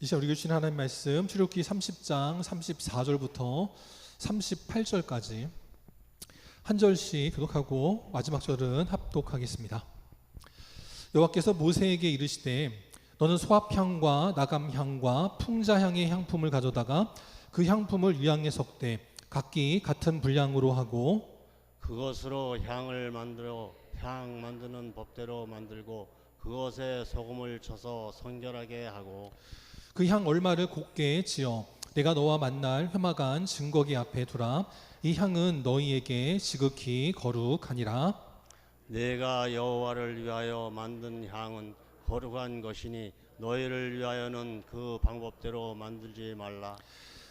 이 시간 우리 교주신 하나님 말씀 출애굽기 30장 34절부터 38절까지 한 절씩 교독하고 마지막 절은 합독하겠습니다. 여호와께서 모세에게 이르시되 너는 소합향과 나감향과 풍자향의 향품을 가져다가 그 향품을 위향에 섞되 각기 같은 분량으로 하고 그것으로 향을 만들어 향 만드는 법대로 만들고 그것에 소금을 쳐서 성결하게 하고 그 향 얼마를 곱게 지어 내가 너와 만날 회막안 증거기 앞에 두라. 이 향은 너희에게 지극히 거룩하니라. 내가 여호와를 위하여 만든 향은 거룩한 것이니 너희를 위하여는 그 방법대로 만들지 말라.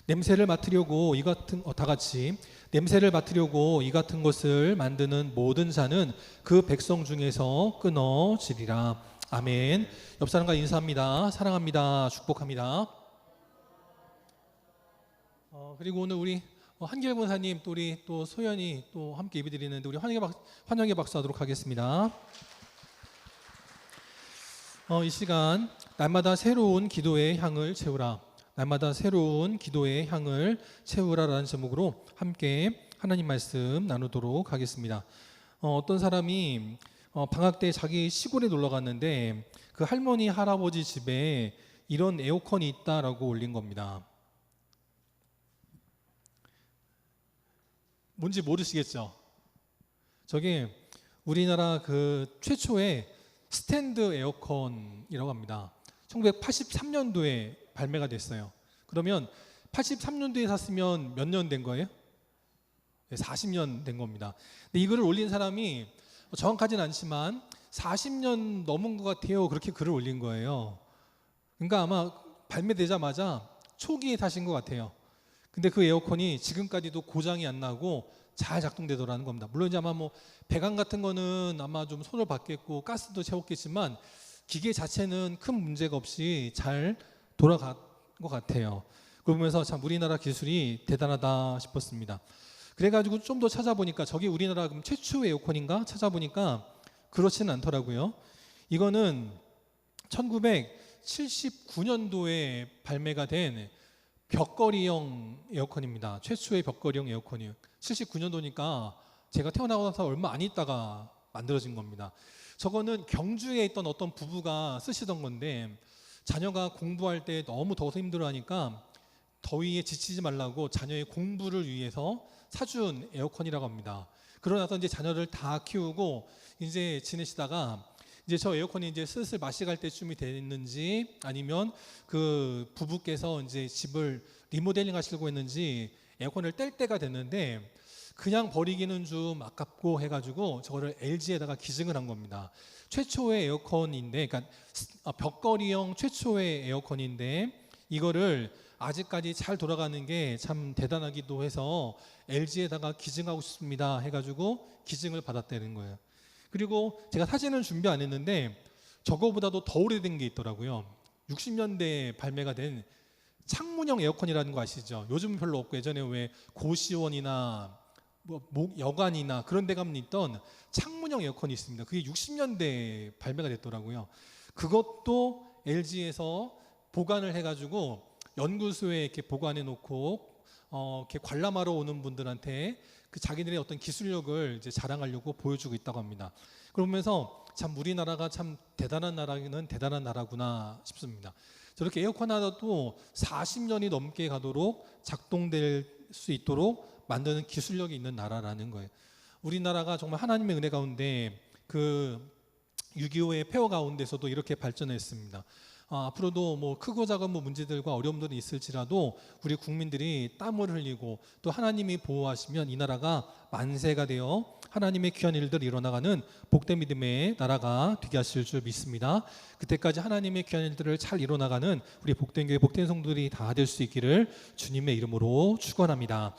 냄새를 맡으려고 이 같은 다 같이 냄새를 맡으려고 이 같은 것을 만드는 모든 자는 그 백성 중에서 끊어지리라. 아멘. 옆 사람과 인사합니다. 사랑합니다. 축복합니다. 그리고 오늘 우리 한길 권사님 또 우리 또 소연이 또 함께 예배드리는데 우리 환영의 박수 하도록 하겠습니다. 이 시간 날마다 새로운 기도의 향을 채우라. 날마다 새로운 기도의 향을 채우라라는 제목으로 함께 하나님 말씀 나누도록 하겠습니다. 어떤 사람이 방학 때 자기 시골에 놀러 갔는데 그 할머니 할아버지 집에 이런 에어컨이 있다라고 올린 겁니다. 뭔지 모르시겠죠? 저게 우리나라 그 최초의 스탠드 에어컨이라고 합니다. 1983년도에 발매가 됐어요. 그러면 83년도에 샀으면 몇 년 된 거예요? 40년 된 겁니다. 근데 이거를 올린 사람이 정확하진 않지만 40년 넘은 것 같아요. 그렇게 글을 올린 거예요. 그러니까 아마 발매되자마자 초기에 사신 것 같아요. 근데 그 에어컨이 지금까지도 고장이 안 나고 잘 작동되더라는 겁니다. 물론 이제 아마 뭐 배관 같은 거는 아마 좀 손을 받겠고 가스도 채웠겠지만 기계 자체는 큰 문제가 없이 잘 돌아간 것 같아요. 그러면서 참 우리나라 기술이 대단하다 싶었습니다. 그래가지고 좀 더 찾아보니까 저게 우리나라 그럼 최초의 에어컨인가 찾아보니까 그렇지는 않더라고요. 이거는 1979년도에 발매가 된 벽걸이형 에어컨입니다. 최초의 벽걸이형 에어컨이에요. 79년도니까 제가 태어나고 나서 얼마 안 있다가 만들어진 겁니다. 저거는 경주에 있던 어떤 부부가 쓰시던 건데 자녀가 공부할 때 너무 더워서 힘들어하니까 더위에 지치지 말라고 자녀의 공부를 위해서 사준 에어컨이라고 합니다. 그러고 나서 이제 자녀를 다 키우고 이제 지내시다가 이제 저 에어컨이 이제 슬슬 마시갈 때쯤이 됐는지 아니면 그 부부께서 이제 집을 리모델링 하시려고 했는지 에어컨을 뗄 때가 됐는데 그냥 버리기는 좀 아깝고 해가지고 저거를 LG에다가 기증을 한 겁니다. 최초의 에어컨인데, 그러니까 벽걸이형 최초의 에어컨인데 이거를 아직까지 잘 돌아가는 게 참 대단하기도 해서 LG에다가 기증하고 싶습니다 해가지고 기증을 받았다는 거예요. 그리고 제가 사진은 준비 안 했는데 저거보다도 더 오래된 게 있더라고요. 60년대에 발매가 된 창문형 에어컨이라는 거 아시죠? 요즘은 별로 없고 예전에 왜 고시원이나 뭐 여관이나 그런 데 가면 있던 창문형 에어컨이 있습니다. 그게 60년대에 발매가 됐더라고요. 그것도 LG에서 보관을 해가지고 연구소에 이렇게 보관해 놓고 이렇게 관람하러 오는 분들한테 그 자기들의 어떤 기술력을 이제 자랑하려고 보여주고 있다고 합니다. 그러면서 참 우리나라가 참 대단한 나라는 대단한 나라구나 싶습니다. 저렇게 에어컨 하나도 40년이 넘게 가도록 작동될 수 있도록 만드는 기술력이 있는 나라라는 거예요. 우리나라가 정말 하나님의 은혜 가운데 그 6.25의 폐허 가운데서도 이렇게 발전했습니다. 앞으로도 뭐 크고 작은 뭐 문제들과 어려움들이 있을지라도 우리 국민들이 땀을 흘리고 또 하나님이 보호하시면 이 나라가 만세가 되어 하나님의 귀한 일들이 일어나가는 복된 믿음의 나라가 되게 하실 줄 믿습니다. 그때까지 하나님의 귀한 일들을 잘 일어나가는 우리 복된 교회 복된 성도들이 다 될 수 있기를 주님의 이름으로 축원합니다.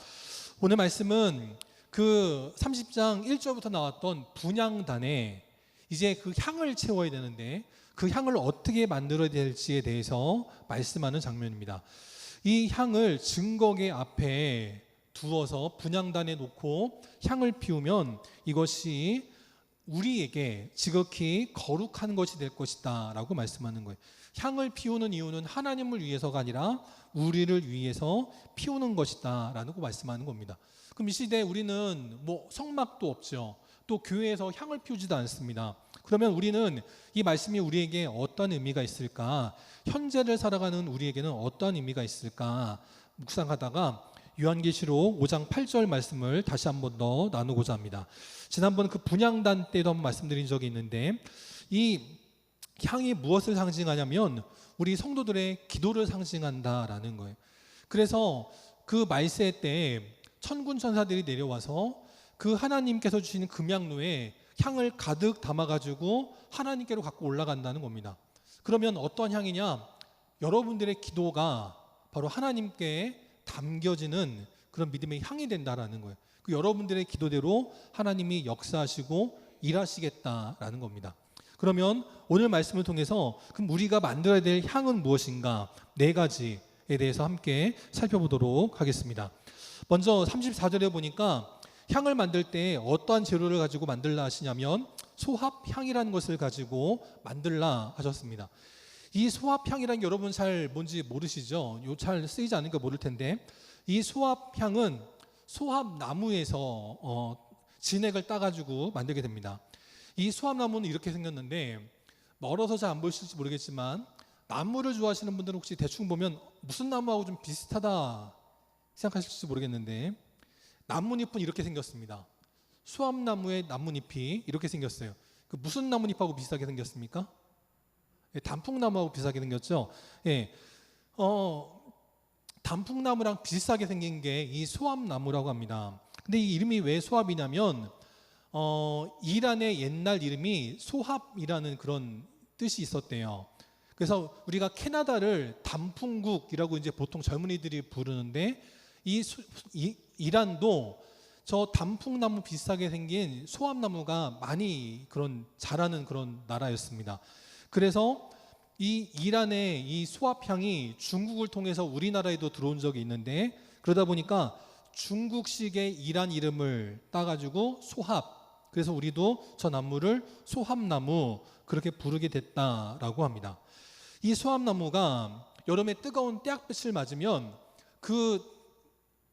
오늘 말씀은 그 30장 1절부터 나왔던 분향단에 이제 그 향을 채워야 되는데 그 향을 어떻게 만들어야 될지에 대해서 말씀하는 장면입니다. 이 향을 증거계 앞에 두어서 분향단에 놓고 향을 피우면 이것이 우리에게 지극히 거룩한 것이 될 것이다 라고 말씀하는 거예요. 향을 피우는 이유는 하나님을 위해서가 아니라 우리를 위해서 피우는 것이다 라고 말씀하는 겁니다. 그럼 이 시대에 우리는 뭐 성막도 없죠. 또 교회에서 향을 피우지도 않습니다. 그러면 우리는 이 말씀이 우리에게 어떤 의미가 있을까? 현재를 살아가는 우리에게는 어떤 의미가 있을까? 묵상하다가 요한계시록 5장 8절 말씀을 다시 한번 더 나누고자 합니다. 지난번 그 분향단 때도 한번 말씀드린 적이 있는데, 이 향이 무엇을 상징하냐면 우리 성도들의 기도를 상징한다라는 거예요. 그래서 그 말세 때 천군 천사들이 내려와서 그 하나님께서 주시는 금향로에 향을 가득 담아가지고 하나님께로 갖고 올라간다는 겁니다. 그러면 어떤 향이냐? 여러분들의 기도가 바로 하나님께 담겨지는 그런 믿음의 향이 된다라는 거예요. 그 여러분들의 기도대로 하나님이 역사하시고 일하시겠다라는 겁니다. 그러면 오늘 말씀을 통해서 그럼 우리가 만들어야 될 향은 무엇인가? 4가지에 대해서 함께 살펴보도록 하겠습니다. 먼저 34절에 보니까 향을 만들 때 어떠한 재료를 가지고 만들라 하시냐면 소합향이라는 것을 가지고 만들라 하셨습니다. 이 소합향이라는 게 여러분 잘 뭔지 모르시죠? 잘 쓰이지 않으니까 모를 텐데, 이 소합향은 소합나무에서 진액을 따가지고 만들게 됩니다. 이 소합나무는 이렇게 생겼는데 멀어서 잘 안 보이실지 모르겠지만 나무를 좋아하시는 분들은 혹시 대충 보면 무슨 나무하고 좀 비슷하다 생각하실지 모르겠는데, 나뭇잎은 이렇게 생겼습니다. 소합나무의 나뭇잎이 이렇게 생겼어요. 그 무슨 나뭇잎하고 비슷하게 생겼습니까? 단풍나무하고 비슷하게 생겼죠. 예, 단풍나무랑 비슷하게 생긴 게 이 소합나무라고 합니다. 근데 이 이름이 왜 소합이냐면 이란의 옛날 이름이 소합이라는 그런 뜻이 있었대요. 그래서 우리가 캐나다를 단풍국이라고 이제 보통 젊은이들이 부르는데, 이란도 저 단풍나무 비슷하게 생긴 소합나무가 많이 그런 자라는 그런 나라였습니다. 그래서 이 이란의 이 소합향이 중국을 통해서 우리나라에도 들어온 적이 있는데, 그러다 보니까 중국식의 이란 이름을 따가지고 소합, 그래서 우리도 저 나무를 소합나무 그렇게 부르게 됐다라고 합니다. 이 소합나무가 여름에 뜨거운 태양빛을 맞으면 그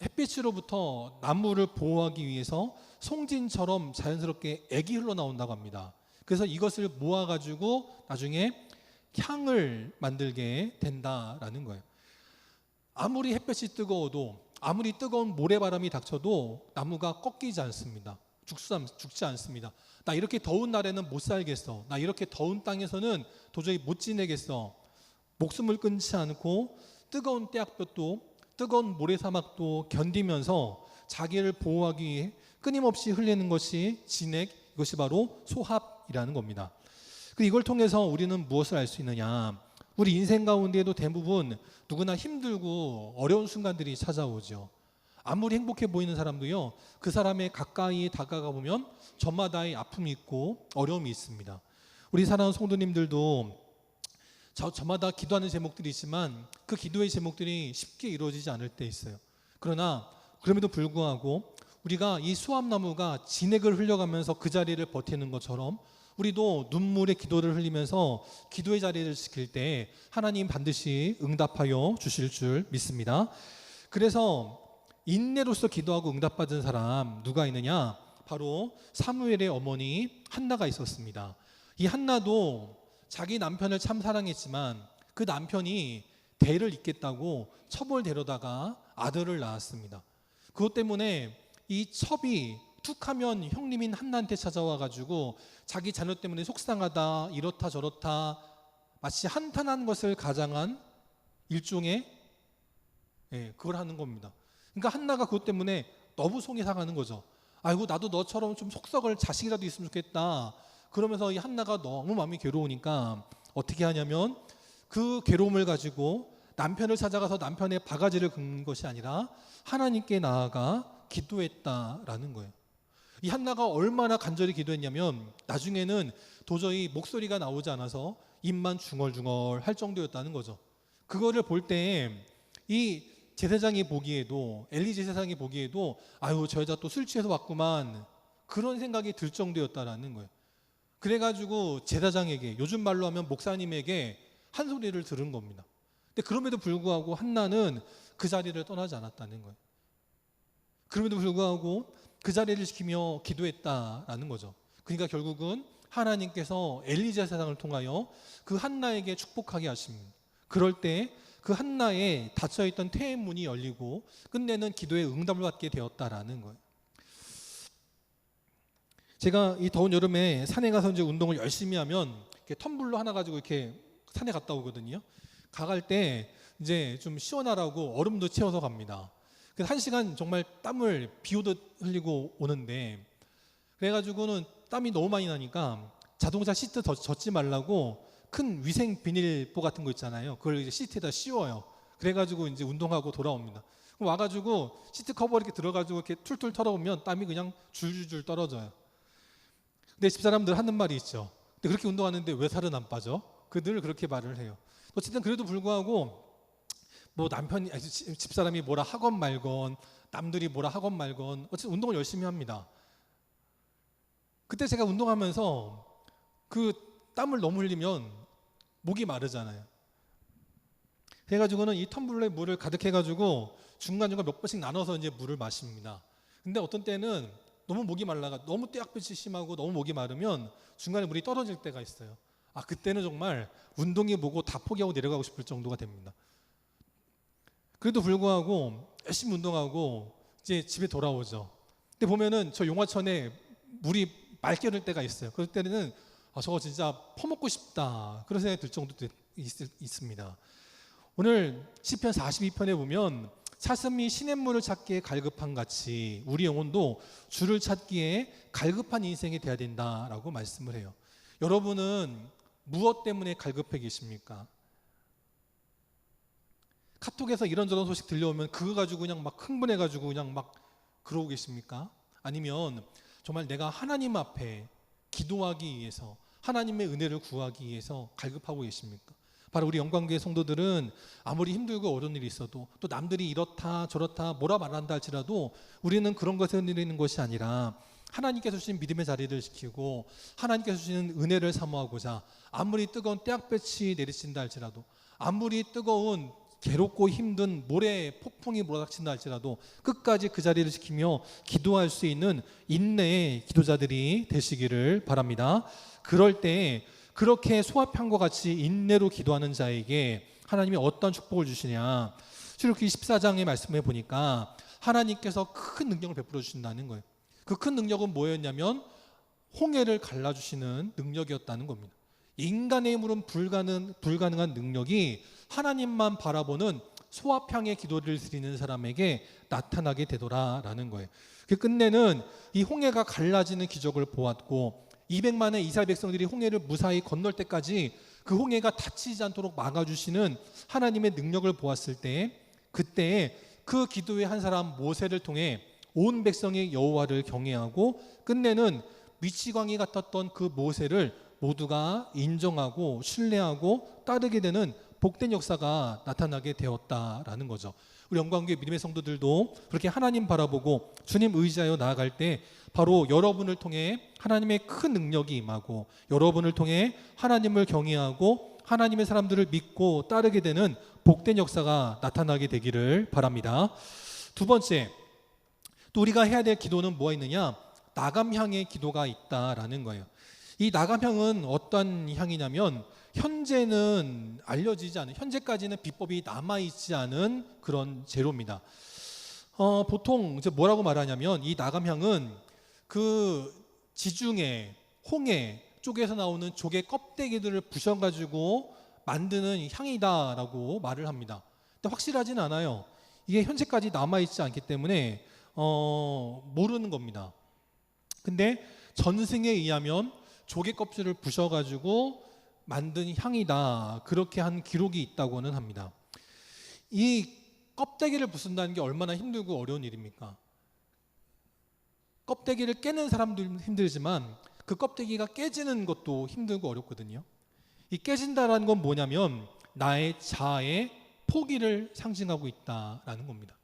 햇빛으로부터 나무를 보호하기 위해서 송진처럼 자연스럽게 액이 흘러나온다고 합니다. 그래서 이것을 모아가지고 나중에 향을 만들게 된다라는 거예요. 아무리 햇볕이 뜨거워도, 아무리 뜨거운 모래바람이 닥쳐도 나무가 꺾이지 않습니다. 죽지 않습니다. 나 이렇게 더운 날에는 못 살겠어. 나 이렇게 더운 땅에서는 도저히 못 지내겠어. 목숨을 끊지 않고 뜨거운 태양볕도, 뜨거운 모래사막도 견디면서 자기를 보호하기 위해 끊임없이 흘리는 것이 진액, 이것이 바로 소합이라는 겁니다. 이걸 통해서 우리는 무엇을 알 수 있느냐? 우리 인생 가운데에도 대부분 누구나 힘들고 어려운 순간들이 찾아오죠. 아무리 행복해 보이는 사람도요, 그 사람의 가까이 다가가 보면 저마다의 아픔이 있고 어려움이 있습니다. 우리 사랑하는 성도님들도 저마다 기도하는 제목들이 있지만 그 기도의 제목들이 쉽게 이루어지지 않을 때 있어요. 그러나 그럼에도 불구하고 우리가 이 수암나무가 진액을 흘려가면서 그 자리를 버티는 것처럼 우리도 눈물의 기도를 흘리면서 기도의 자리를 지킬 때 하나님 반드시 응답하여 주실 줄 믿습니다. 그래서 인내로서 기도하고 응답받은 사람 누가 있느냐? 바로 사무엘의 어머니 한나가 있었습니다. 이 한나도 자기 남편을 참 사랑했지만 그 남편이 대를 잇겠다고 첩을 데려다가 아들을 낳았습니다. 그것 때문에 이 첩이 툭하면 형님인 한나한테 찾아와가지고 자기 자녀 때문에 속상하다, 이렇다 저렇다, 마치 한탄한 것을 가장한 일종의 그걸 하는 겁니다. 그러니까 한나가 그것 때문에 너무 속이 상하는 거죠. 아이고 나도 너처럼 좀 속썩을 자식이라도 있으면 좋겠다. 그러면서 이 한나가 너무 마음이 괴로우니까 어떻게 하냐면 그 괴로움을 가지고 남편을 찾아가서 남편의 바가지를 긁는 것이 아니라 하나님께 나아가 기도했다라는 거예요. 이 한나가 얼마나 간절히 기도했냐면 나중에는 도저히 목소리가 나오지 않아서 입만 중얼중얼 할 정도였다는 거죠. 그거를 볼 때 이 제사장이 보기에도, 엘리 제사장이 보기에도 아유 저 여자 또 술 취해서 왔구만, 그런 생각이 들 정도였다라는 거예요. 그래가지고 제사장에게, 요즘 말로 하면 목사님에게 한 소리를 들은 겁니다. 근데 그럼에도 불구하고 한나는 그 자리를 떠나지 않았다는 거예요. 그럼에도 불구하고 그 자리를 지키며 기도했다라는 거죠. 그러니까 결국은 하나님께서 엘리 제사장을 통하여 그 한나에게 축복하게 하십니다. 그럴 때 그 한나의 닫혀있던 퇴의 문이 열리고 끝내는 기도의 응답을 받게 되었다라는 거예요. 제가 이 더운 여름에 산에 가서 이제 운동을 열심히 하면 이렇게 텀블러 하나 가지고 이렇게 산에 갔다 오거든요. 가갈 때 이제 좀 시원하라고 얼음도 채워서 갑니다. 그래서 1시간 정말 땀을 비 오듯 흘리고 오는데, 그래가지고는 땀이 너무 많이 나니까 자동차 시트 젖지 말라고 큰 위생 비닐보 같은 거 있잖아요. 그걸 이제 시트에다 씌워요. 그래가지고 이제 운동하고 돌아옵니다. 그럼 와가지고 시트 커버 이렇게 들어가지고 이렇게 툴툴 털어보면 땀이 그냥 줄줄줄 떨어져요. 근데 집사람들 하는 말이 있죠. 근데 그렇게 운동하는데 왜 살은 안 빠져? 늘 그렇게 말을 해요. 어쨌든 그래도 불구하고 뭐 남편이, 집사람이 뭐라 하건 말건, 남들이 뭐라 하건 말건, 어쨌든 운동을 열심히 합니다. 그때 제가 운동하면서 그 땀을 너무 흘리면 목이 마르잖아요. 그래가지고는 이 텀블러에 물을 가득 해가지고 중간중간 몇 번씩 나눠서 이제 물을 마십니다. 근데 어떤 때는 너무 목이 말라가, 너무 떼약볕이 심하고 너무 목이 마르면 중간에 물이 떨어질 때가 있어요. 그때는 정말 운동이 뭐고 다 포기하고 내려가고 싶을 정도가 됩니다. 그래도 불구하고 열심히 운동하고 이제 집에 돌아오죠. 근데 보면은 저 용화천에 물이 맑게 흐를 때가 있어요. 그럴 때는 저거 진짜 퍼먹고 싶다, 그런 생각이 들 정도도 있습니다. 오늘 시편 42편에 보면 사슴이 시냇물을 찾기에 갈급한 같이 우리 영혼도 주를 찾기에 갈급한 인생이 돼야 된다라고 말씀을 해요. 여러분은 무엇 때문에 갈급해 계십니까? 카톡에서 이런저런 소식 들려오면 그거 가지고 그냥 막 흥분해가지고 그냥 막 그러고 계십니까? 아니면 정말 내가 하나님 앞에 기도하기 위해서, 하나님의 은혜를 구하기 위해서 갈급하고 계십니까? 바로 우리 영광교회 성도들은 아무리 힘들고 어려운 일이 있어도, 또 남들이 이렇다 저렇다 뭐라 말한다 할지라도 우리는 그런 것에 흔들리는 것이 아니라 하나님께서 주신 믿음의 자리를 지키고 하나님께서 주시는 은혜를 사모하고자, 아무리 뜨거운 떼약볕이 내리친다 할지라도, 아무리 뜨거운 괴롭고 힘든 모래 폭풍이 몰아닥친다 할지라도 끝까지 그 자리를 지키며 기도할 수 있는 인내의 기도자들이 되시기를 바랍니다. 그럴 때 그렇게 소아편과 같이 인내로 기도하는 자에게 하나님이 어떤 축복을 주시냐, 출애굽기 14장의 말씀에 보니까 하나님께서 큰 능력을 베풀어 주신다는 거예요. 그 큰 능력은 뭐였냐면 홍해를 갈라주시는 능력이었다는 겁니다. 인간의 힘으로는 불가능한 능력이 하나님만 바라보는 소아평의 기도를 드리는 사람에게 나타나게 되더라라는 거예요. 그 끝내는 이 홍해가 갈라지는 기적을 보았고 200만의 이스라엘 백성들이 홍해를 무사히 건널 때까지 그 홍해가 닫히지 않도록 막아주시는 하나님의 능력을 보았을 때, 그때 그 기도의 한 사람 모세를 통해 온 백성이 여호와를 경외하고 끝내는 미치광이 같았던 그 모세를 모두가 인정하고 신뢰하고 따르게 되는 복된 역사가 나타나게 되었다라는 거죠. 우리 영광교회 믿음의 성도들도 그렇게 하나님 바라보고 주님 의지하여 나아갈 때 바로 여러분을 통해 하나님의 큰 능력이 임하고, 여러분을 통해 하나님을 경외하고 하나님의 사람들을 믿고 따르게 되는 복된 역사가 나타나게 되기를 바랍니다. 두 번째, 또 우리가 해야 될 기도는 뭐가 있느냐? 나감향의 기도가 있다라는 거예요. 이 나감향은 어떤 향이냐면 현재는 알려지지 않은, 현재까지는 비법이 남아있지 않은 그런 재료입니다. 보통 이제 뭐라고 말하냐면 이 나감향은 그 지중해, 홍해 쪽에서 나오는 조개 껍데기들을 부셔가지고 만드는 향이다라고 말을 합니다. 근데 확실하진 않아요. 이게 현재까지 남아있지 않기 때문에 모르는 겁니다. 근데 전승에 의하면 조개 껍질을 부셔가지고 만든 향이다, 그렇게 한 기록이 있다고는 합니다. 이 껍데기를 부순다는 게 얼마나 힘들고 어려운 일입니까? 껍데기를 깨는 사람도 힘들지만 그 껍데기가 깨지는 것도 힘들고 어렵거든요. 이 깨진다라는 건 뭐냐면 나의 자아의 포기를 상징하고 있다라는 겁니다.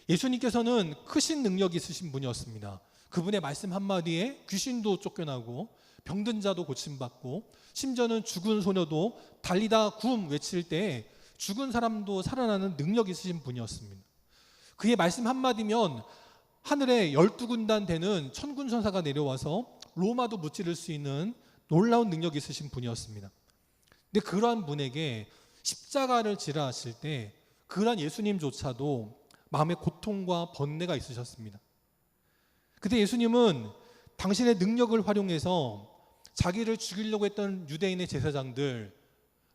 예수님께서는 크신 능력이 있으신 분이었습니다. 그분의 말씀 한마디에 귀신도 쫓겨나고 병든 자도 고침받고 심지어는 죽은 소녀도 달리다 굼 외칠 때 죽은 사람도 살아나는 능력 있으신 분이었습니다. 그의 말씀 한마디면 하늘에 12군단 되는 천군 천사가 내려와서 로마도 무찌를 수 있는 놀라운 능력이 있으신 분이었습니다. 근데 그러한 분에게 십자가를 지라 하실 때 그러한 예수님조차도 마음에 고통과 번뇌가 있으셨습니다. 그때 예수님은 당신의 능력을 활용해서 자기를 죽이려고 했던 유대인의 제사장들,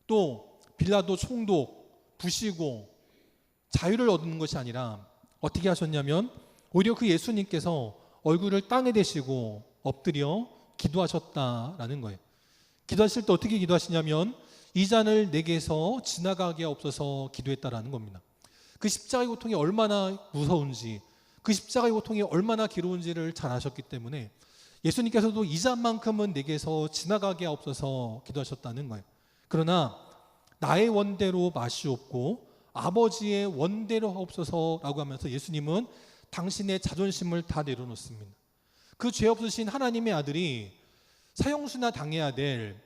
또 빌라도 총독 부시고 자유를 얻는 것이 아니라 어떻게 하셨냐면 오히려 그 예수님께서 얼굴을 땅에 대시고 엎드려 기도하셨다라는 거예요. 기도하실 때 어떻게 기도하시냐면 이 잔을 내게서 지나가게 없어서 기도했다라는 겁니다. 그 십자가의 고통이 얼마나 무서운지, 그 십자가의 고통이 얼마나 괴로운지를 잘 아셨기 때문에 예수님께서도 이 잔만큼은 내게서 지나가게 없어서 기도하셨다는 거예요. 그러나 나의 원대로 마시옵고 아버지의 원대로 하옵소서라고 하면서 예수님은 당신의 자존심을 다 내려놓습니다. 그 죄 없으신 하나님의 아들이 사형수나 당해야 될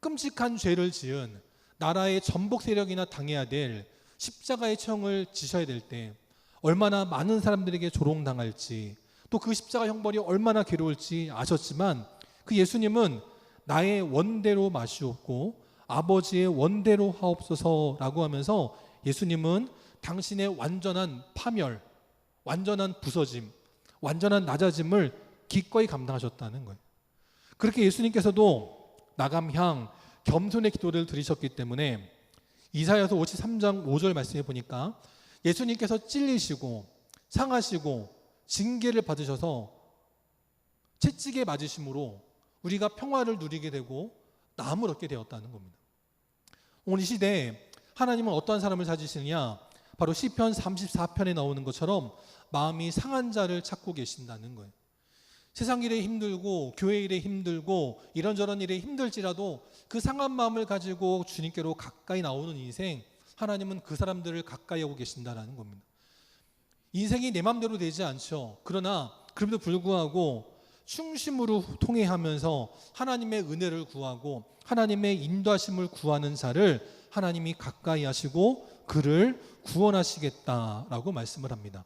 끔찍한 죄를 지은 나라의 전복 세력이나 당해야 될 십자가의 청을 지셔야 될 때 얼마나 많은 사람들에게 조롱당할지, 또 그 십자가 형벌이 얼마나 괴로울지 아셨지만 그 예수님은 나의 원대로 마시옵고 아버지의 원대로 하옵소서라고 하면서 예수님은 당신의 완전한 파멸, 완전한 부서짐, 완전한 낮아짐을 기꺼이 감당하셨다는 거예요. 그렇게 예수님께서도 나감향 겸손의 기도를 드리셨기 때문에 이사야서 53장 5절 말씀해 보니까 예수님께서 찔리시고 상하시고 징계를 받으셔서 채찍에 맞으심으로 우리가 평화를 누리게 되고 나음을 얻게 되었다는 겁니다. 오늘 이 시대에 하나님은 어떠한 사람을 찾으시느냐? 바로 시편 34편에 나오는 것처럼 마음이 상한 자를 찾고 계신다는 거예요. 세상 일에 힘들고 교회 일에 힘들고 이런저런 일에 힘들지라도 그 상한 마음을 가지고 주님께로 가까이 나오는 인생, 하나님은 그 사람들을 가까이 하고 계신다는 겁니다. 인생이 내 마음대로 되지 않죠. 그러나 그럼에도 불구하고 충심으로 통회하면서 하나님의 은혜를 구하고 하나님의 인도하심을 구하는 자를 하나님이 가까이 하시고 그를 구원하시겠다라고 말씀을 합니다.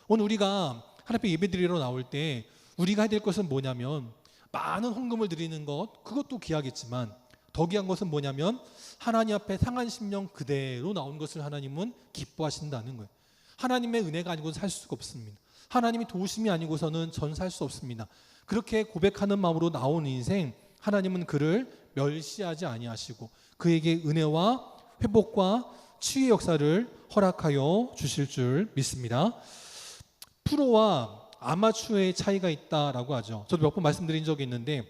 오늘 우리가 하나님 앞에 예배드리러 나올 때 우리가 해야 될 것은 뭐냐면 많은 헌금을 드리는 것, 그것도 귀하겠지만 더 귀한 것은 뭐냐면 하나님 앞에 상한 심령 그대로 나온 것을 하나님은 기뻐하신다는 거예요. 하나님의 은혜가 아니고는 살 수가 없습니다. 하나님이 도우심이 아니고서는 전 살 수 없습니다. 그렇게 고백하는 마음으로 나온 인생, 하나님은 그를 멸시하지 아니하시고 그에게 은혜와 회복과 치유의 역사를 허락하여 주실 줄 믿습니다. 프로와 아마추어의 차이가 있다라고 하죠. 저도 몇 번 말씀드린 적이 있는데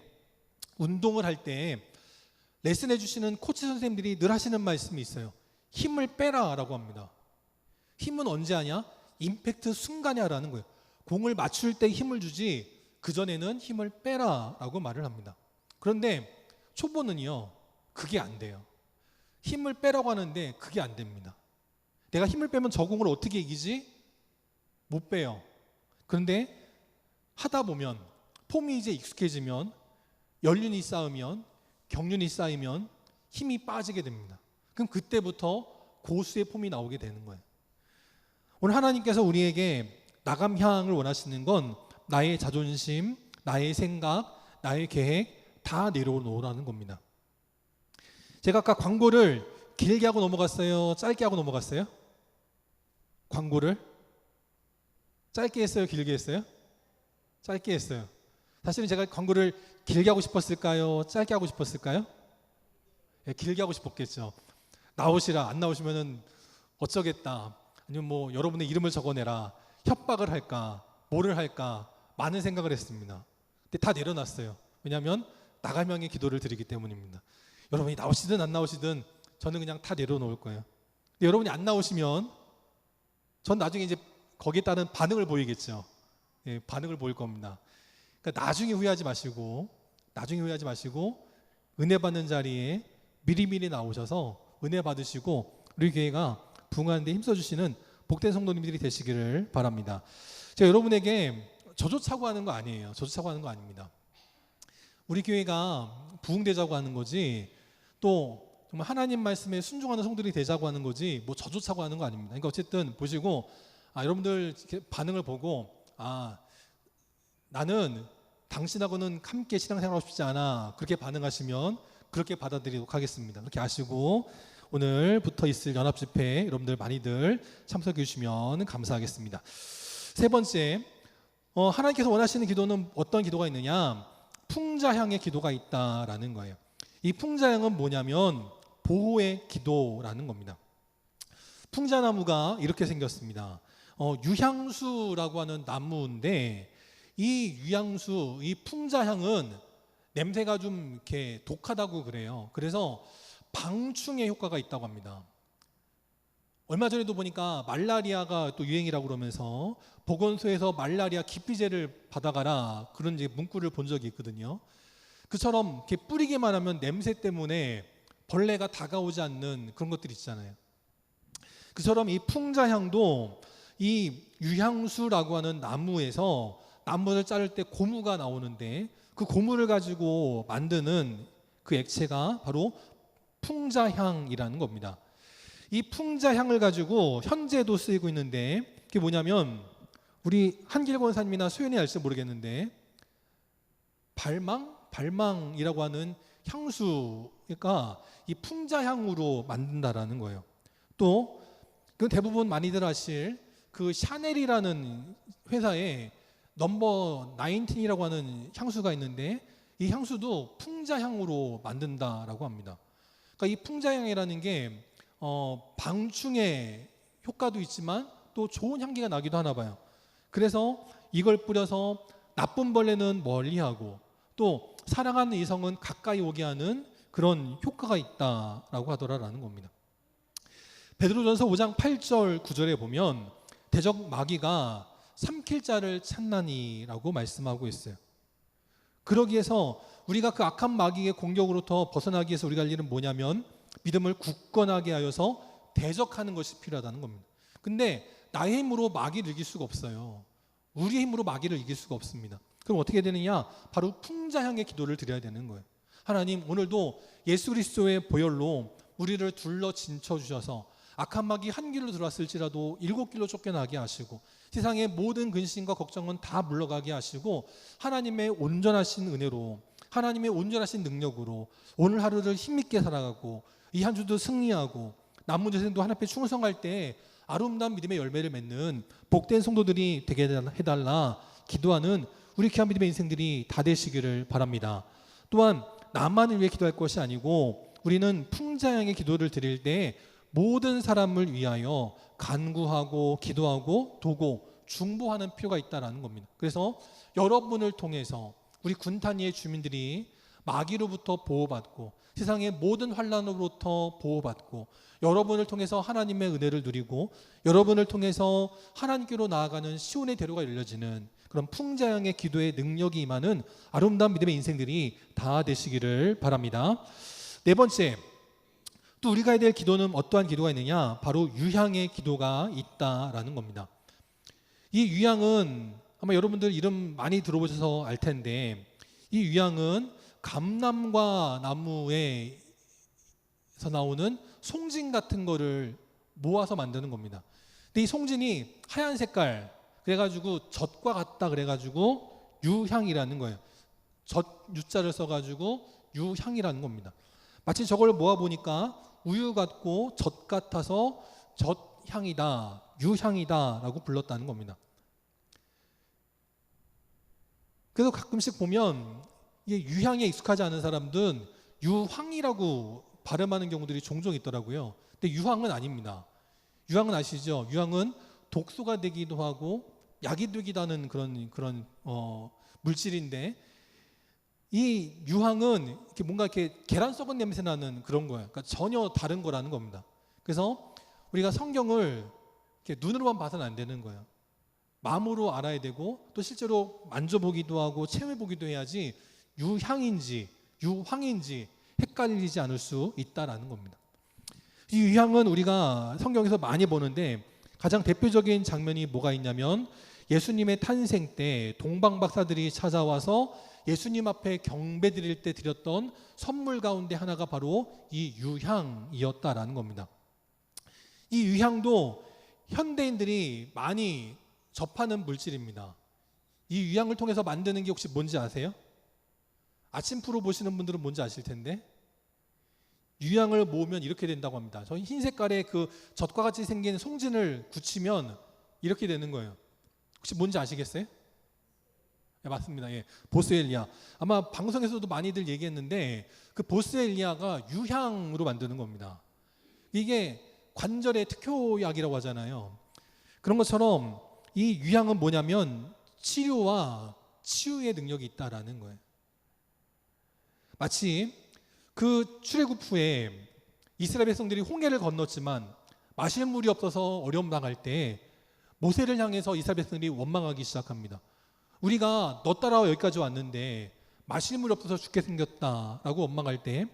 운동을 할 때 레슨해 주시는 코치 선생님들이 늘 하시는 말씀이 있어요. 힘을 빼라라고 합니다. 힘은 언제 하냐? 임팩트 순간에 하라는 거예요. 공을 맞출 때 힘을 주지 그전에는 힘을 빼라라고 말을 합니다. 그런데 초보는요, 그게 안 돼요. 힘을 빼라고 하는데 그게 안 됩니다. 내가 힘을 빼면 저 공을 어떻게 이기지? 못 빼요. 그런데 하다 보면 폼이 이제 익숙해지면 연륜이 쌓이면 경륜이 쌓이면 힘이 빠지게 됩니다. 그럼 그때부터 고수의 폼이 나오게 되는 거예요. 오늘 하나님께서 우리에게 나감향을 원하시는 건 나의 자존심, 나의 생각, 나의 계획 다 내려놓으라는 겁니다. 제가 아까 광고를 길게 하고 넘어갔어요? 짧게 하고 넘어갔어요? 광고를? 짧게 했어요? 길게 했어요? 짧게 했어요. 사실은 제가 광고를 길게 하고 싶었을까요? 짧게 하고 싶었을까요? 네, 길게 하고 싶었겠죠. 나오시라, 안 나오시면은 어쩌겠다. 아니면 뭐 여러분의 이름을 적어내라. 협박을 할까? 뭐를 할까? 많은 생각을 했습니다. 근데 다 내려놨어요. 왜냐하면 나감향의 기도를 드리기 때문입니다. 여러분이 나오시든 안 나오시든 저는 그냥 다 내려놓을 거예요. 근데 여러분이 안 나오시면 전 나중에 이제 거기에 따른 반응을 보이겠죠. 예, 반응을 보일 겁니다. 그러니까 나중에 후회하지 마시고 은혜 받는 자리에 미리미리 나오셔서 은혜 받으시고 우리 교회가 부흥하는 데 힘써주시는 복된 성도님들이 되시기를 바랍니다. 제가 여러분에게 저조차고 하는 거 아니에요. 저조차고 하는 거 아닙니다. 우리 교회가 부흥되자고 하는 거지, 또 정말 하나님 말씀에 순종하는 성들이 되자고 하는 거지, 뭐 저조차고 하는 거 아닙니다. 그러니까 어쨌든 보시고, 여러분들 이렇게 반응을 보고, 나는 당신하고는 함께 신앙생활하고 싶지 않아, 그렇게 반응하시면 그렇게 받아들이도록 하겠습니다. 그렇게 아시고 오늘부터 있을 연합집회 여러분들 많이들 참석해 주시면 감사하겠습니다. 세 번째, 하나님께서 원하시는 기도는 어떤 기도가 있느냐? 풍자향의 기도가 있다라는 거예요. 이 풍자향은 뭐냐면 보호의 기도라는 겁니다. 풍자나무가 이렇게 생겼습니다. 유향수라고 하는 나무인데, 이 유향수, 이 풍자향은 냄새가 좀 이렇게 독하다고 그래요. 그래서 방충의 효과가 있다고 합니다. 얼마 전에도 보니까 말라리아가 또 유행이라고 그러면서 보건소에서 말라리아 기피제를 받아가라, 그런 이제 문구를 본 적이 있거든요. 그처럼 이렇게 뿌리기만 하면 냄새 때문에 벌레가 다가오지 않는 그런 것들이 있잖아요. 그처럼 이 풍자향도 이 유향수라고 하는 나무에서 나무를 자를 때 고무가 나오는데, 그 고무를 가지고 만드는 그 액체가 바로 풍자향이라는 겁니다. 이 풍자향을 가지고 현재도 쓰이고 있는데, 그게 뭐냐면 우리 한길 권사님이나 소연이 알지 모르겠는데, 발망이라고 하는 향수가 이 풍자향으로 만든다라는 거예요. 또 그 대부분 많이들 아실 그 샤넬이라는 회사에 넘버 19이라고 하는 향수가 있는데, 이 향수도 풍자향으로 만든다라고 합니다. 그러니까 이 풍자향이라는 게 방충의 효과도 있지만 또 좋은 향기가 나기도 하나 봐요. 그래서 이걸 뿌려서 나쁜 벌레는 멀리하고 또 사랑하는 이성은 가까이 오게 하는 그런 효과가 있다라고 하더라라는 겁니다. 베드로전서 5장 8절 9절에 보면 대적 마귀가 삼킬 자를 찾나니라고 말씀하고 있어요. 그러기 위해서 우리가 그 악한 마귀의 공격으로부터 벗어나기 위해서 우리가 할 일은 뭐냐면 믿음을 굳건하게 하여서 대적하는 것이 필요하다는 겁니다. 근데 나의 힘으로 마귀를 이길 수가 없어요. 우리의 힘으로 마귀를 이길 수가 없습니다. 그럼 어떻게 되느냐? 바로 풍자향의 기도를 드려야 되는 거예요. 하나님, 오늘도 예수 그리스도의 보혈로 우리를 둘러 진쳐 주셔서 악한 마귀 한 길로 들어왔을지라도 7길로 쫓겨나게 하시고, 세상의 모든 근심과 걱정은 다 물러가게 하시고, 하나님의 온전하신 은혜로, 하나님의 온전하신 능력으로 오늘 하루를 힘있게 살아가고 이 한 주도 승리하고 남은 인생도 하나님 앞에 충성할 때 아름다운 믿음의 열매를 맺는 복된 성도들이 되게 해달라 기도하는 우리 귀한 믿음의 인생들이 다 되시기를 바랍니다. 또한 나만을 위해 기도할 것이 아니고 우리는 풍자향의 기도를 드릴 때 모든 사람을 위하여 간구하고 기도하고 도고 중보하는 필요가 있다는 겁니다. 그래서 여러분을 통해서 우리 군탄위의 주민들이 마귀로부터 보호받고 세상의 모든 환난으로부터 보호받고, 여러분을 통해서 하나님의 은혜를 누리고 여러분을 통해서 하나님께로 나아가는 시온의 대로가 열려지는 그런 풍자향의 기도의 능력이 임하는 아름다운 믿음의 인생들이 다 되시기를 바랍니다. 네 번째, 또 우리가 해야 될 기도는 어떠한 기도가 있느냐? 바로 유향의 기도가 있다라는 겁니다. 이 유향은 아마 여러분들 이름 많이 들어보셔서 알 텐데, 이 유향은 감람과 나무에서 나오는 송진 같은 거를 모아서 만드는 겁니다. 근데 이 송진이 하얀 색깔, 그래가지고 젖과 같다 그래가지고 유향이라는 거예요. 젖 유자를 써가지고 유향이라는 겁니다. 마치 저걸 모아보니까 우유 같고 젖 같아서 젖향이다, 유향이다라고 불렀다는 겁니다. 그래서 가끔씩 보면 이게 유향에 익숙하지 않은 사람들은 유황이라고 발음하는 경우들이 종종 있더라고요. 근데 유황은 아닙니다. 유황은 아시죠? 유황은 독소가 되기도 하고 약이 되기도 하는 그런 물질인데, 이 유황은 이렇게 뭔가 이렇게 계란 썩은 냄새 나는 그런 거예요. 그러니까 전혀 다른 거라는 겁니다. 그래서 우리가 성경을 이렇게 눈으로만 봐서는 안 되는 거예요. 마음으로 알아야 되고 또 실제로 만져보기도 하고 체험해보기도 해야지 유향인지 유황인지 헷갈리지 않을 수 있다라는 겁니다. 이 유향은 우리가 성경에서 많이 보는데 가장 대표적인 장면이 뭐가 있냐면 예수님의 탄생 때 동방 박사들이 찾아와서 예수님 앞에 경배 드릴 때 드렸던 선물 가운데 하나가 바로 이 유향이었다라는 겁니다. 이 유향도 현대인들이 많이 접하는 물질입니다. 이 유향을 통해서 만드는 게 혹시 뭔지 아세요? 아침 프로 보시는 분들은 뭔지 아실 텐데, 유향을 모으면 이렇게 된다고 합니다. 저 흰 색깔의 그 젖과 같이 생긴 송진을 굳히면 이렇게 되는 거예요. 혹시 뭔지 아시겠어요? 네, 맞습니다. 예, 보스엘리아. 아마 방송에서도 많이들 얘기했는데 그 보스엘리아가 유향으로 만드는 겁니다. 이게 관절의 특효약이라고 하잖아요. 그런 것처럼 이 유향은 뭐냐면 치료와 치유의 능력이 있다라는 거예요. 마치 그 출애굽 후에 이스라엘 백성들이 홍해를 건넜지만 마실 물이 없어서 어려움 당할 때 모세를 향해서 이스라엘 백성들이 원망하기 시작합니다. 우리가 너 따라와 여기까지 왔는데 마실 물이 없어서 죽게 생겼다라고 원망할 때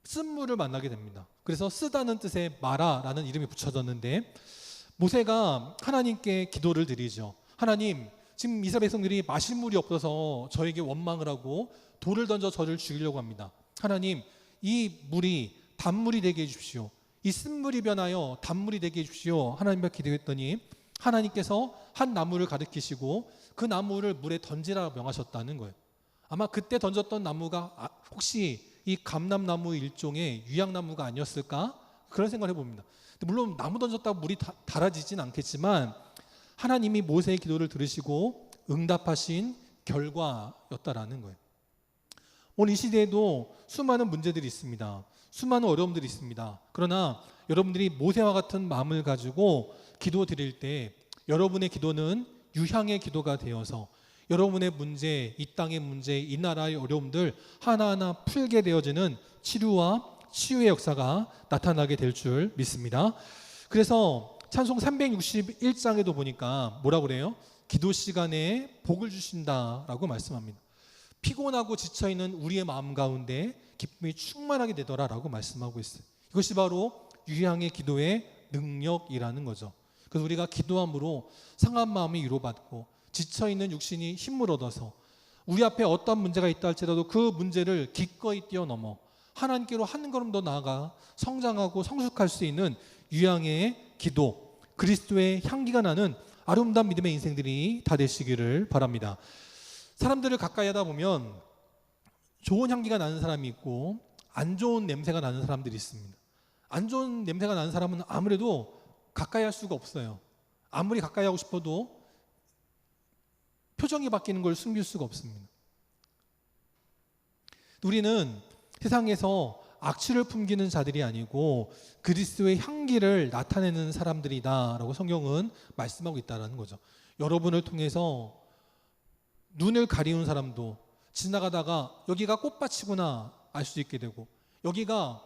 쓴물을 만나게 됩니다. 그래서 쓰다는 뜻의 마라라는 이름이 붙여졌는데, 모세가 하나님께 기도를 드리죠. 하나님, 지금 이스라엘 백성들이 마실 물이 없어서 저에게 원망을 하고 돌을 던져 저를 죽이려고 합니다. 하나님, 이 물이 단물이 되게 해주십시오. 이 쓴물이 변하여 단물이 되게 해주십시오. 하나님 앞에 기도했더니 하나님께서 한 나무를 가리키시고 그 나무를 물에 던지라 명하셨다는 거예요. 아마 그때 던졌던 나무가 혹시 이 감람나무 일종의 유향나무가 아니었을까? 그런 생각을 해봅니다. 물론 나무 던졌다고 물이 달아지진 않겠지만 하나님이 모세의 기도를 들으시고 응답하신 결과였다라는 거예요. 오늘 이 시대에도 수많은 문제들이 있습니다. 수많은 어려움들이 있습니다. 그러나 여러분들이 모세와 같은 마음을 가지고 기도 드릴 때 여러분의 기도는 유향의 기도가 되어서 여러분의 문제, 이 땅의 문제, 이 나라의 어려움들 하나하나 풀게 되어지는 치료와 치유의 역사가 나타나게 될 줄 믿습니다. 그래서 찬송 361장에도 보니까 뭐라고 그래요? 기도 시간에 복을 주신다라고 말씀합니다. 피곤하고 지쳐있는 우리의 마음 가운데 기쁨이 충만하게 되더라라고 말씀하고 있어요. 이것이 바로 유향의 기도의 능력이라는 거죠. 그래서 우리가 기도함으로 상한 마음이 위로받고 지쳐있는 육신이 힘을 얻어서 우리 앞에 어떤 문제가 있다 할지라도 그 문제를 기꺼이 뛰어넘어 하나님께로 한 걸음 더 나아가 성장하고 성숙할 수 있는 유향의 기도, 그리스도의 향기가 나는 아름다운 믿음의 인생들이 다 되시기를 바랍니다. 사람들을 가까이 하다 보면 좋은 향기가 나는 사람이 있고 안 좋은 냄새가 나는 사람들이 있습니다. 안 좋은 냄새가 나는 사람은 아무래도 가까이 할 수가 없어요. 아무리 가까이 하고 싶어도 표정이 바뀌는 걸 숨길 수가 없습니다. 우리는 세상에서 악취를 풍기는 자들이 아니고 그리스도의 향기를 나타내는 사람들이다라고 성경은 말씀하고 있다는 거죠. 여러분을 통해서 눈을 가리운 사람도 지나가다가 여기가 꽃밭이구나 알 수 있게 되고 여기가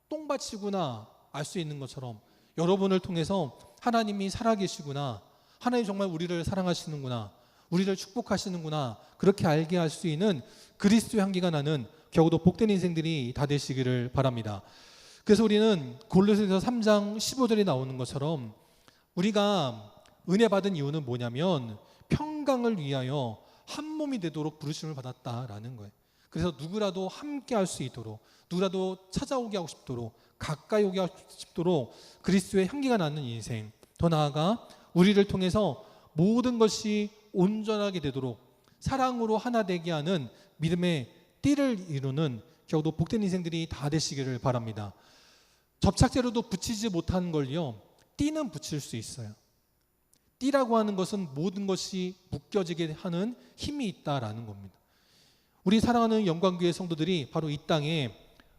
똥밭이구나 알 수 있는 것처럼 여러분을 통해서 하나님이 살아계시구나, 하나님 정말 우리를 사랑하시는구나, 우리를 축복하시는구나, 그렇게 알게 할 수 있는 그리스도의 향기가 나는 겨우도 복된 인생들이 다 되시기를 바랍니다. 그래서 우리는 골로새서 3장 15절에 나오는 것처럼 우리가 은혜 받은 이유는 뭐냐면 평강을 위하여 한 몸이 되도록 부르심을 받았다라는 거예요. 그래서 누구라도 함께 할 수 있도록, 누구라도 찾아오게 하고 싶도록, 가까이 오게 하고 싶도록 그리스도의 향기가 나는 인생, 더 나아가 우리를 통해서 모든 것이 온전하게 되도록 사랑으로 하나 되게 하는 믿음의 띠를 이루는 겨우도 복된 인생들이 다 되시기를 바랍니다. 접착제로도 붙이지 못한 걸요, 띠는 붙일 수 있어요. 띠라고 하는 것은 모든 것이 묶여지게 하는 힘이 있다라는 겁니다. 우리 사랑하는 영광교회 성도들이 바로 이 땅에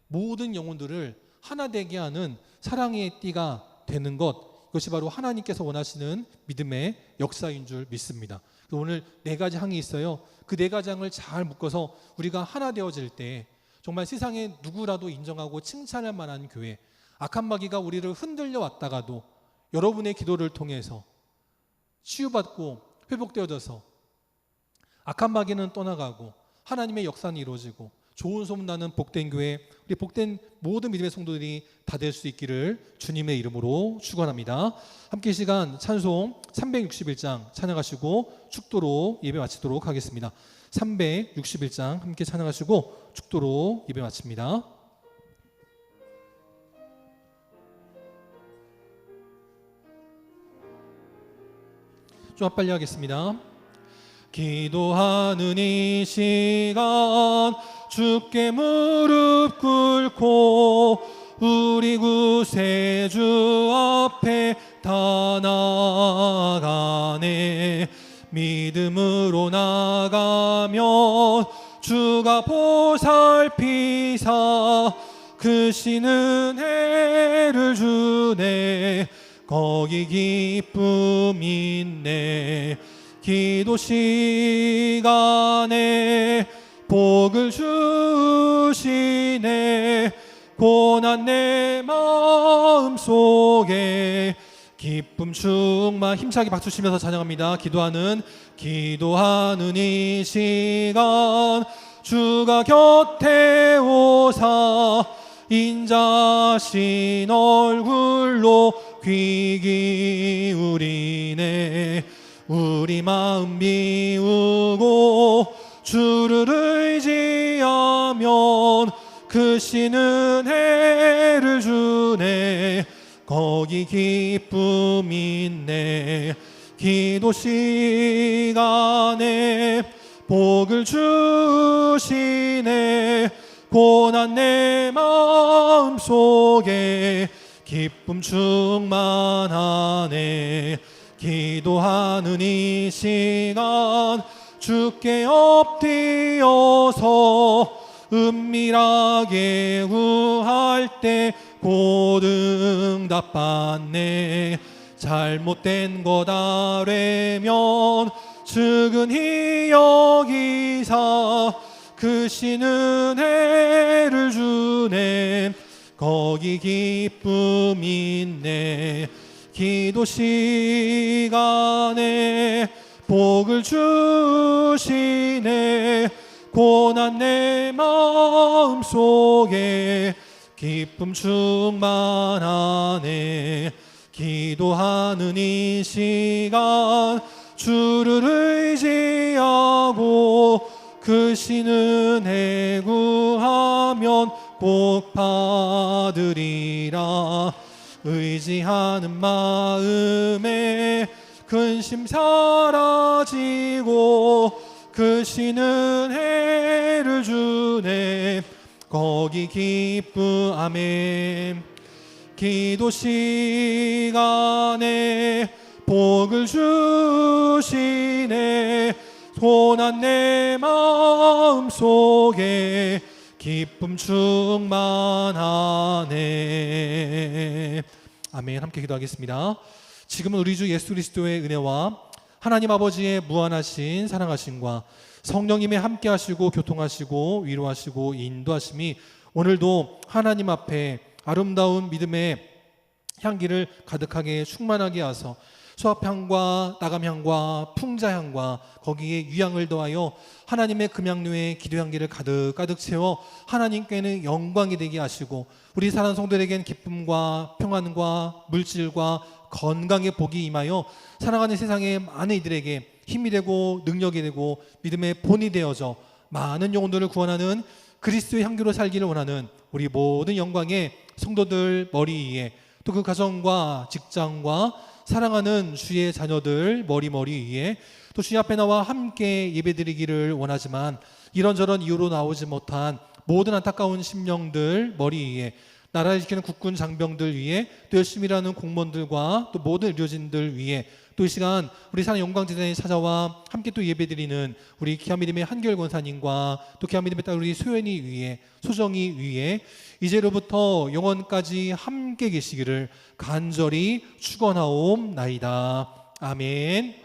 모든 영혼들을 하나 되게 하는 사랑의 띠가 되는 것, 이것이 바로 하나님께서 원하시는 믿음의 역사인 줄 믿습니다. 오늘 4가지 항이 있어요. 그 4가지 항을 잘 묶어서 우리가 하나 되어질 때 정말 세상에 누구라도 인정하고 칭찬할 만한 교회, 악한 마귀가 우리를 흔들려 왔다가도 여러분의 기도를 통해서 치유받고 회복되어져서 악한 마귀는 떠나가고 하나님의 역사는 이루어지고 좋은 소문 나는 복된 교회, 우리 복된 모든 믿음의 성도들이 다 될 수 있기를 주님의 이름으로 축원합니다. 함께 이 시간 찬송 361장 찬양하시고 축도로 예배 마치도록 하겠습니다. 361장 함께 찬양하시고 축도로 예배 마칩니다. 좀 빨리 하겠습니다. 기도하는 이 시간 주께 무릎 꿇고 우리 구세주 앞에 다 나가네. 믿음으로 나가면 주가 보살피사 크신 은혜를 주네. 거기 기쁨 있네. 기도 시간에 복을 주시네. 고난 내 마음속에 기쁨 충만. 힘차게 박수 치면서 찬양합니다. 기도하는 이 시간 주가 곁에 오사 인자신 얼굴로 귀 기울이네. 우리 마음 비우고 주를 의지하면 크신 은혜를 주네. 거기 기쁨 있네. 기도 시간에 복을 주시네. 고난 내 마음속에 기쁨 충만하네. 기도하는 이 시간 주께 엎드려서 은밀하게 구할 때 곧 응답받네. 잘못된 것 아뢰면 측은히 여기사 크신 은혜를 주네. 거기 기쁨 있네. 기도 시간에 복을 주시네. 고난 내 마음속에 기쁨 충만하네. 기도하는 이 시간 주를 의지하고 크신 은혜 구하면 꼭 받으리라. 의지하는 마음에 근심 사라지고 크신 은혜를 주네. 거기 기쁨. 아멘. 기도 시간에 복을 주시네. 고난 내 마음속에 기쁨 충만하네. 아멘. 함께 기도하겠습니다. 지금은 우리 주 예수 그리스도의 은혜와 하나님 아버지의 무한하신 사랑하심과 성령님의 함께 하시고 교통하시고 위로하시고 인도하심이 오늘도 하나님 앞에 아름다운 믿음의 향기를 가득하게 충만하게 하서 수합향과 나감향과 풍자향과 거기에 유향을 더하여 하나님의 금향로에 기도향기를 가득 채워 하나님께는 영광이 되게 하시고 우리 사랑하는 성도들에겐 기쁨과 평안과 물질과 건강의 복이 임하여 살아가는 세상의 많은 이들에게 힘이 되고 능력이 되고 믿음의 본이 되어져 많은 영혼들을 구원하는 그리스도의 향기로 살기를 원하는 우리 모든 영광의 성도들 머리 위에 또 그 가정과 직장과 사랑하는 주의 자녀들 머리 위에 또 주의 앞에 나와 함께 예배드리기를 원하지만 이런저런 이유로 나오지 못한 모든 안타까운 심령들 머리 위에 나라를 지키는 국군 장병들 위에 또 열심히 일하는 공무원들과 또 모든 의료진들 위에 또 이 시간 우리 사랑 영광재단에 찾아와 함께 또 예배드리는 우리 기아믿음의 한결 권사님과 또 기아믿음의 딸 우리 소연이 위에 소정이 위에 이제로부터 영원까지 함께 계시기를 간절히 축원하옵나이다. 아멘.